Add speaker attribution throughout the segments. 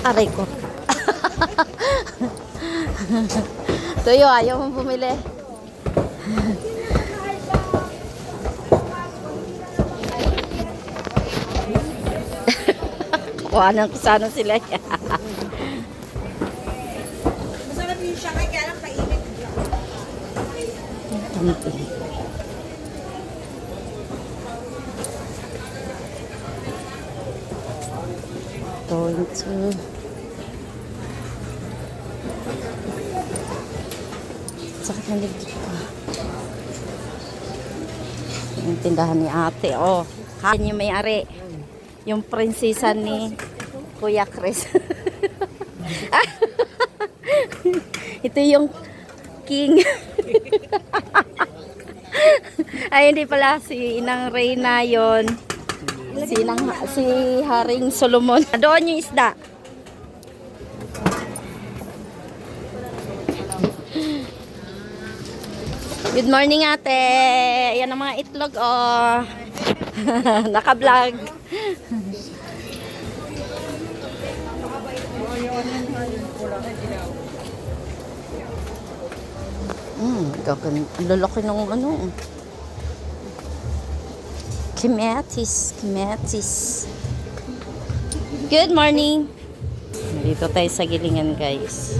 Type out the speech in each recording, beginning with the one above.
Speaker 1: Aray ko. Tuyo, ayaw mong bumili. Kuhanan ko sana sila.
Speaker 2: Masarap yung siya kaya lang painit.
Speaker 1: Going to sakit ng dibdib ko. Yung tindahan ni ate, oh. Kain yung may-ari. Yung prinsesa ni Kuya Chris. Ito yung king. Ay, hindi pala. Si Inang Reyna yon. Si Haring Solomon. Doon yung isda. Good morning, ate. Ayan ang mga itlog, oh. Naka-vlog. Ang lalaki ng ano. Kimetis. Good morning. Dito tayo sa gilingan, guys.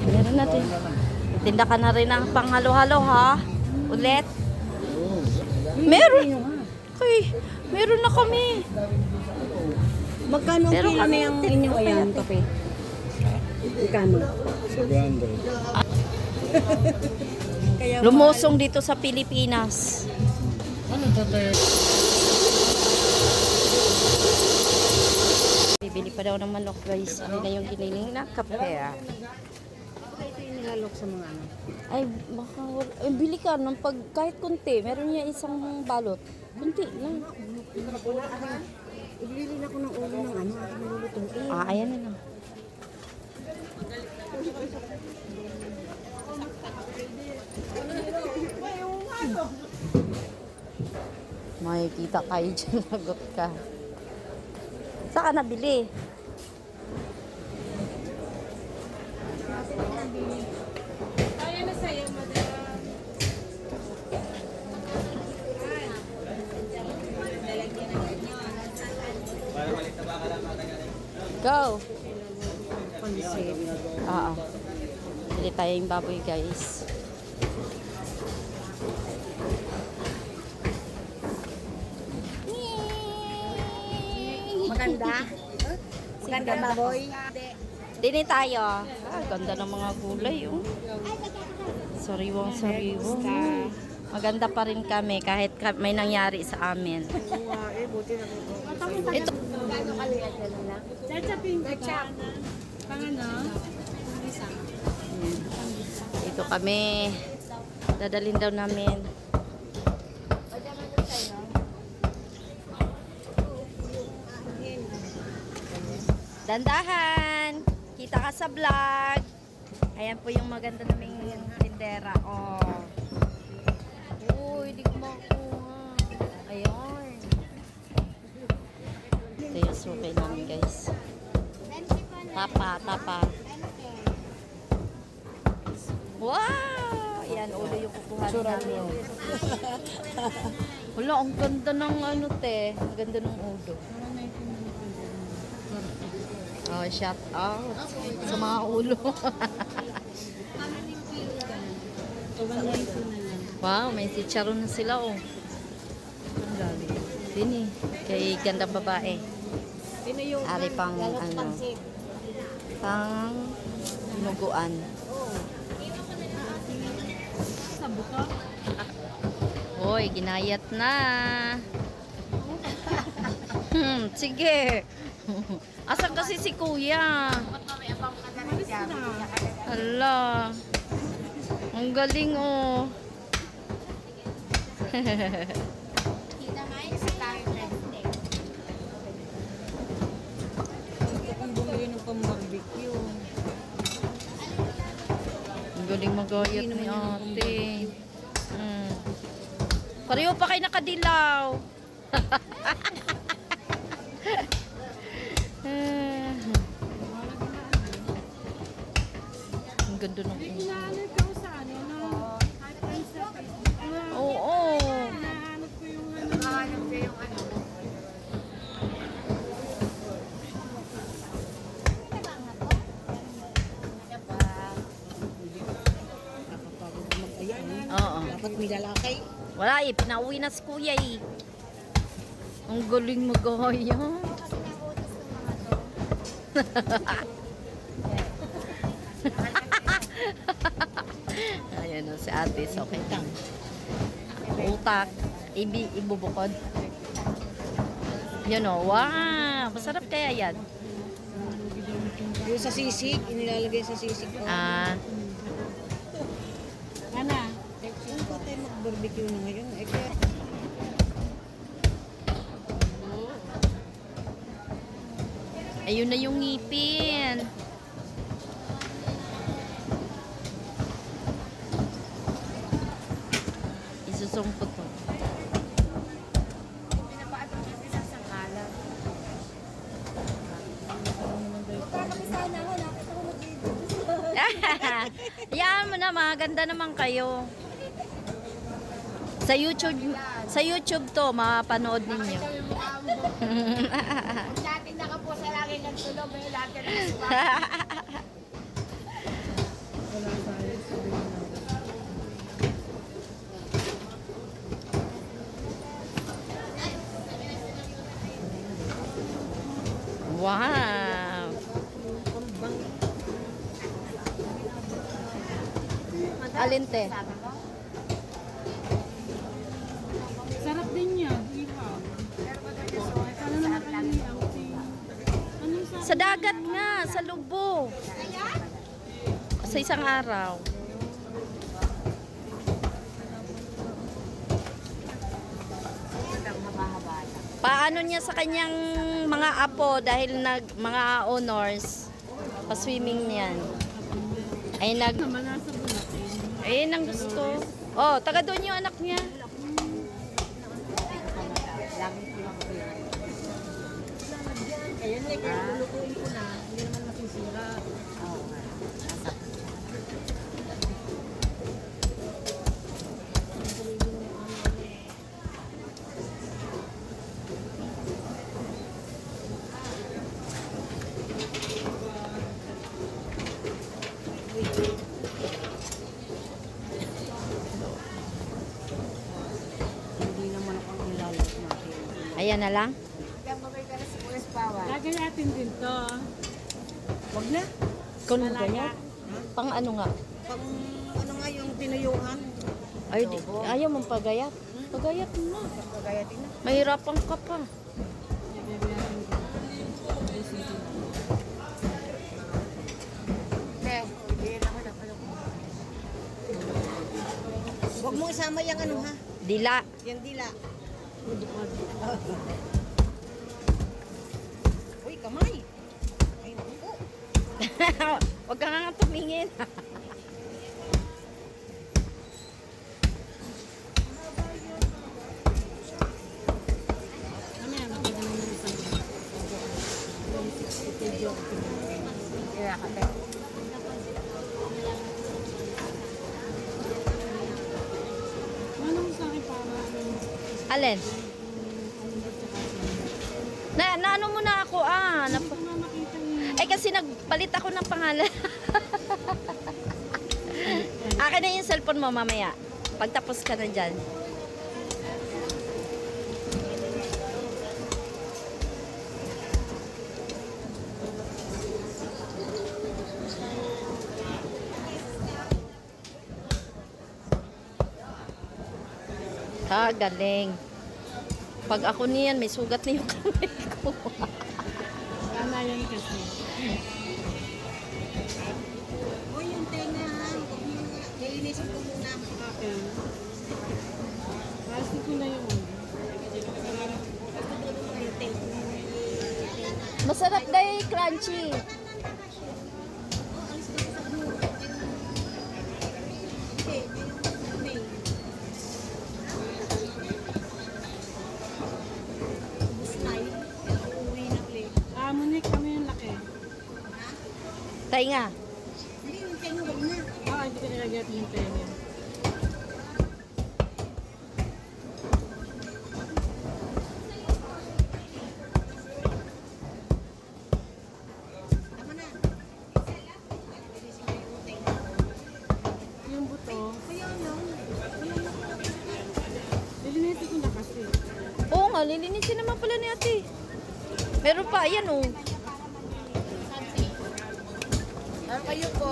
Speaker 1: Meron natin. Tinda ka na rin ang panghalo-halo, ha? Ulit. Meron. Okay. Meron na kami.
Speaker 2: Magkano ang kilo na yung inyong ayan, kape? Magkano? 700.
Speaker 1: Lumusong dito sa Pilipinas.
Speaker 2: Ano to,
Speaker 1: Bibili pa daw ng manok, guys. Ano na yung giniling na kape, ah.
Speaker 2: Ito yung nilalok sa mga ano.
Speaker 1: Ay, baka ay, bili ka ng pag kahit konti. Meron niya isang balot. Konti lang.
Speaker 2: Ibilin ako ng ulo ng ano, aking nilulutuin.
Speaker 1: Ah, ayan na lang. Makikita kayo dyan, lagot ka. Saan ka nabili? Go!
Speaker 2: Pansit.
Speaker 1: Oo. Bili tayo yung baboy, guys.
Speaker 2: Maganda? Maganda baboy?
Speaker 1: Dini tayo. Ah, ganda ng mga gulay, oh. Sariwang-sariwang. Maganda pa rin kami kahit may nangyari sa amin.
Speaker 2: Buti na
Speaker 1: Ito.
Speaker 2: Gano'ng kaliit na lang? Chachapin ko ba? Pangano?
Speaker 1: Dito kami. Dadalhin daw namin. Dandahan! Kita ka sa vlog. Ayan po yung maganda naming tindera. Oh. Uy, di ko makuha. Ayun. Ito yung sukay namin, guys. Tapa. Wow! Ayan, ulo yung kukuha namin. Wala, ang ganda ng ano, te. Ang ganda ng ulo. Oh, shout out sa mga ulo. Wow, may chicharon na sila, oh. Ang galing. Dini, kay gandang babae. Ari pang ano, pang binuguan. Hoy, ginayat na. Sige. Asan kasi si kuya? Hala. Ang galing, oh.
Speaker 2: Gusto kong bumili ng pang-barbecue.
Speaker 1: Ang galing magayat ni ate. Pareho pa kayo nakadilaw. ganda ng ulo.
Speaker 2: Hinahanap ko sa ano, no? High price sa Facebook.
Speaker 1: Oo.
Speaker 2: Hinahanap ko yung ano. Hinahanap ko yung ano. Nakapagod mag-ayan.
Speaker 1: Oo.
Speaker 2: Dapat may lalakay.
Speaker 1: Wala eh, pinauwi na si kuya eh. Ang galing mag-ahaya. Ayan o, si ate. So, okay lang. Utak. Ibubukod. Yun o, wow. Masarap kaya yan.
Speaker 2: Yung sa sisig, inilalagay sa sisig ko.
Speaker 1: Ah,
Speaker 2: Ana, kung pa tayo mag-barbecue na ngayon, eh kaya...
Speaker 1: ayun na yung ngipin. Isusungkot ko. Yan mo na, maganda naman kayo. Sa YouTube to, mapanood ninyo.
Speaker 3: Dati nakapo sa lagi ng tulog, may lagi ng
Speaker 1: Wow! Alinte.
Speaker 2: Sarap din yan, ihaw. Ano naman kayo ni outing? Anong sa...
Speaker 1: Sa dagat nga, sa Lubo. Sa isang araw. Paano niya sa kanyang mga apo dahil mga honors, pa-swimming niyan. Ay
Speaker 2: Naman nasa Bulacan.
Speaker 1: ayun ang gusto. Oh, taga doon yung anak niya.
Speaker 2: Ayan, like, lulutuin ko na, hindi naman masisira. Hindi naman ako ang nilalagay natin.
Speaker 1: Ayan na lang.
Speaker 2: Lagay natin din to. Wag na.
Speaker 1: Kung ganyan. Pang ano nga?
Speaker 2: Pang ano nga yung tinuyuhan.
Speaker 1: Ay, ayaw mong pagayat. Pagayat mo na.
Speaker 2: Pagayatin na.
Speaker 1: Mahirapan ka pa.
Speaker 2: Huwag mo isama yung ano ha.
Speaker 1: Dila.
Speaker 2: Yan dila. Uy, kamay. Ay, naku po.
Speaker 1: Huwag ka nga tumingin.
Speaker 2: Ano yan? Nakita naman yung isang
Speaker 3: Kaya ka tayo.
Speaker 2: Ano mo sa akin para
Speaker 1: Alin? Na ano mo na ako
Speaker 2: hindi ko na makita yung
Speaker 1: Eh kasi nagpalit ako ng pangalan. Akin na yung cellphone mo mamaya. Pagtapos ka na dyan. Galing. Pag ako niyan, may sugat na yung kamay ko.
Speaker 2: tama yan kasi. Uy, yung tenga ha. Iinisin ko muna. Okay. Plastic ko na yung ulo.
Speaker 1: Masarap dahil crunchy.
Speaker 2: Munik kami yung laki.
Speaker 1: Tayo nga.
Speaker 2: Hindi, yung tenga wag na. Magat yung tenga. Yung buto. Lilinitin ko na kasi.
Speaker 1: Oo nga, lilinisin naman pala ni ate. Meron pa, ayan oh.
Speaker 3: Ano kayo po?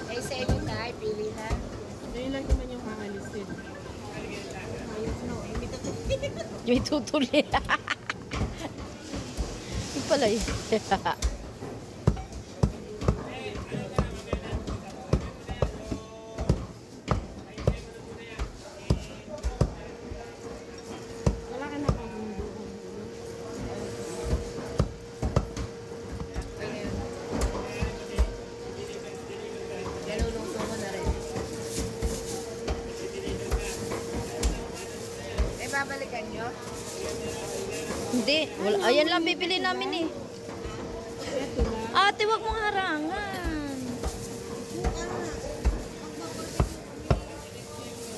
Speaker 3: Ay, sa inyo na, pili na.
Speaker 2: Ngayon lang naman yung kakalisin.
Speaker 1: Yung tutuli. Yung pala yun.
Speaker 2: Wala ka na pang buong.
Speaker 3: Nalulungso mo na rin. Eh, babalikan nyo?
Speaker 1: Hindi, wala. Ayan lang bibili namin eh.
Speaker 2: Ito na.
Speaker 1: Ate, wag mong harangan.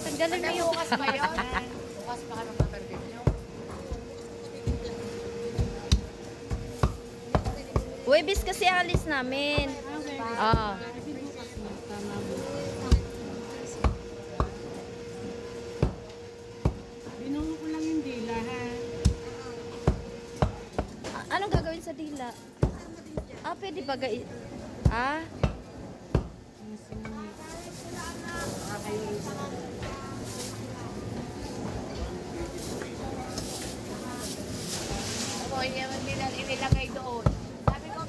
Speaker 1: Tanggalin mo yung...
Speaker 3: Bukas pa yun? Bukas pa ka ng paperdin nyo?
Speaker 1: Webis kasi alis namin.
Speaker 2: Okay.
Speaker 1: Ah.
Speaker 2: Kasi bukas na. Tama ba? Binungo ko lang yung dila, ha?
Speaker 1: Anong gagawin sa dila? Ah, pwede ba Ah?
Speaker 2: Ang singit.
Speaker 3: Ako, yun naman nila inilagay doon. Sabi ko,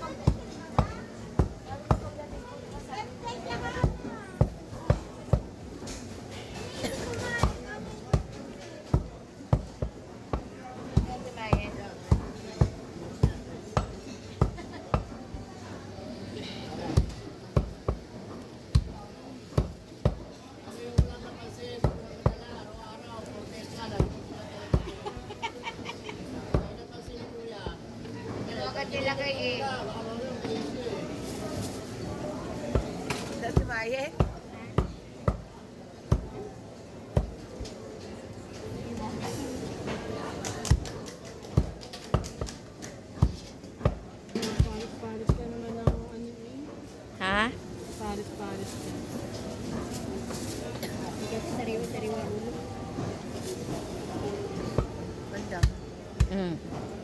Speaker 3: agad nilagay eh. Dati Maye?
Speaker 2: Paris-paris ka naman ng ano eh.
Speaker 1: Ha?
Speaker 2: Paris-paris ka. Sariwa-sariwa ulo.
Speaker 3: Banda.
Speaker 1: Mm.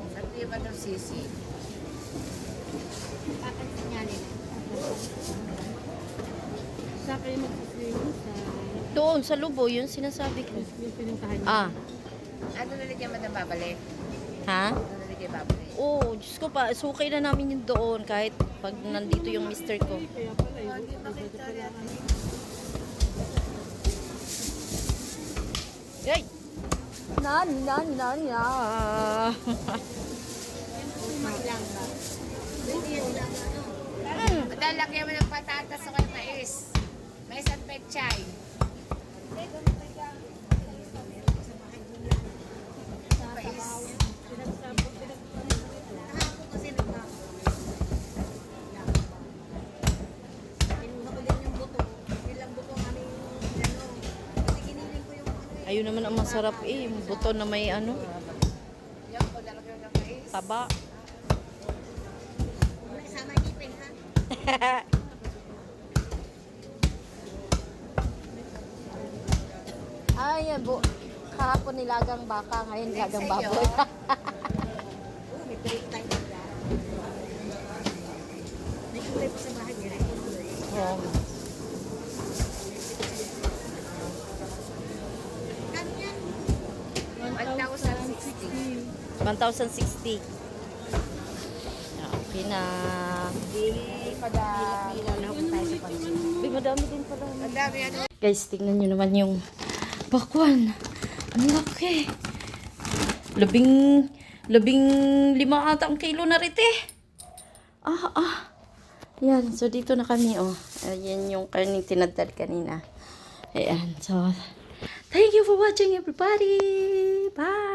Speaker 3: Sabi ba ng sisi?
Speaker 2: Sa kayo magsiswimming sa
Speaker 1: Doon, sa lubo, yun sinasabi ko.
Speaker 2: yung pinuntahan niyo.
Speaker 1: Ah.
Speaker 3: Ano nalagyan mo ng babalik?
Speaker 1: Ha?
Speaker 3: Ano nalagyan babalik?
Speaker 1: Oo, Diyos ko pa, sukay na namin yun doon kahit pag nandito yung mister ko.
Speaker 2: Kaya pala yun. Dito pala ano.
Speaker 1: Ay! Nani, nani, nani, na.
Speaker 3: Dahil lagyan mo ng patatas o kaya mais. Mais at pechay. Mais.
Speaker 1: Ayun naman ang masarap eh, yung buto na may ano,
Speaker 3: Yan po, lalagyan ng mais.
Speaker 1: taba. Ay, yan bu. Kahapon nilagang baka, ngayon nilagang baboy. Oo.
Speaker 3: 1,060.
Speaker 1: 1,060. Okay na.
Speaker 3: Dili pa da.
Speaker 1: Uy, madami din pala.
Speaker 3: Ang dami ano.
Speaker 1: Guys, tingnan nyo naman yung bakwan. Ang laki. Labing 5 ata ang kilo na rito eh. Yan, so dito na kami oh. Ayan yung karning tinadtad kanina. Ayan, so thank you for watching everybody. Bye!